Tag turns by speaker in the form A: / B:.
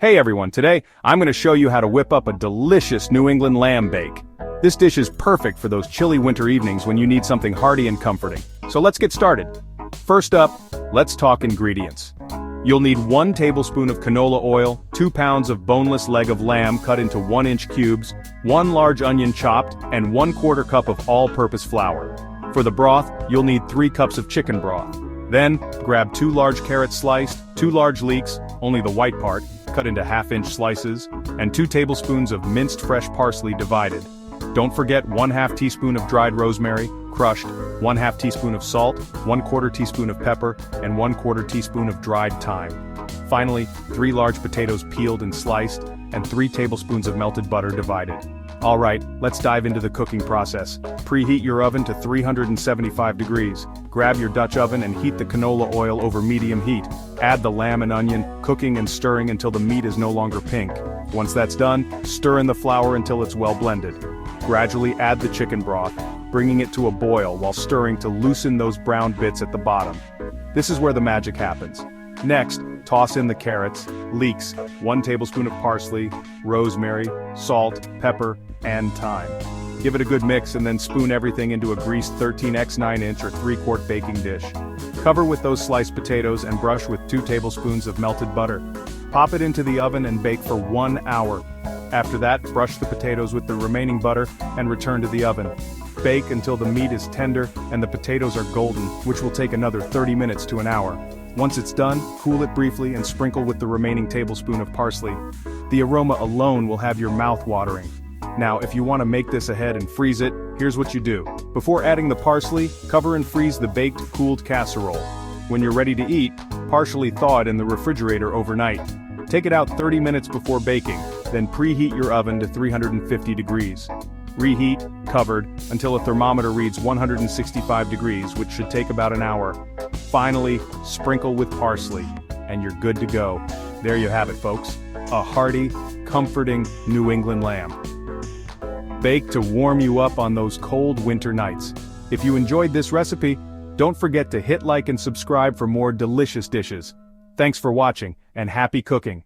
A: Hey everyone, today I'm going to show you how to whip up a delicious New England lamb bake. This dish is perfect for those chilly winter evenings when you need something hearty and comforting. So let's get started. First up, let's talk ingredients. You'll need 1 tablespoon of canola oil, 2 pounds of boneless leg of lamb cut into 1-inch cubes, 1 large onion chopped, and 1/4 cup of all-purpose flour. For the broth, you'll need 3 cups of chicken broth. Then, grab 2 large carrots sliced, 2 large leeks, only the white part, cut into 1/2-inch slices, and 2 tablespoons of minced fresh parsley divided. Don't forget 1/2 teaspoon of dried rosemary, crushed, 1/2 teaspoon of salt, 1/4 teaspoon of pepper, and 1/4 teaspoon of dried thyme. Finally, 3 large potatoes peeled and sliced, and 3 tablespoons of melted butter divided. Alright, let's dive into the cooking process. Preheat your oven to 375 degrees. Grab your Dutch oven and heat the canola oil over medium heat. Add the lamb and onion, cooking and stirring until the meat is no longer pink. Once that's done, stir in the flour until it's well blended. Gradually add the chicken broth, bringing it to a boil while stirring to loosen those brown bits at the bottom. This is where the magic happens. Next, toss in the carrots, leeks, 1 tablespoon of parsley, rosemary, salt, pepper, and thyme. Give it a good mix and then spoon everything into a greased 13x 9-inch or 3-quart baking dish. Cover with those sliced potatoes and brush with 2 tablespoons of melted butter. Pop it into the oven and bake for 1 hour. After that, brush the potatoes with the remaining butter and return to the oven. Bake until the meat is tender and the potatoes are golden, which will take another 30 minutes to an hour. Once it's done, cool it briefly and sprinkle with the remaining tablespoon of parsley. The aroma alone will have your mouth watering. Now, if you want to make this ahead and freeze it, here's what you do. Before adding the parsley, cover and freeze the baked, cooled casserole. When you're ready to eat, partially thaw it in the refrigerator overnight. Take it out 30 minutes before baking, then preheat your oven to 350 degrees. Reheat, covered, until a thermometer reads 165 degrees, which should take about an hour. Finally, sprinkle with parsley, and you're good to go. There you have it, folks. A hearty, comforting New England lamb. Baked to warm you up on those cold winter nights. If you enjoyed this recipe, don't forget to hit like and subscribe for more delicious dishes. Thanks for watching, and happy cooking.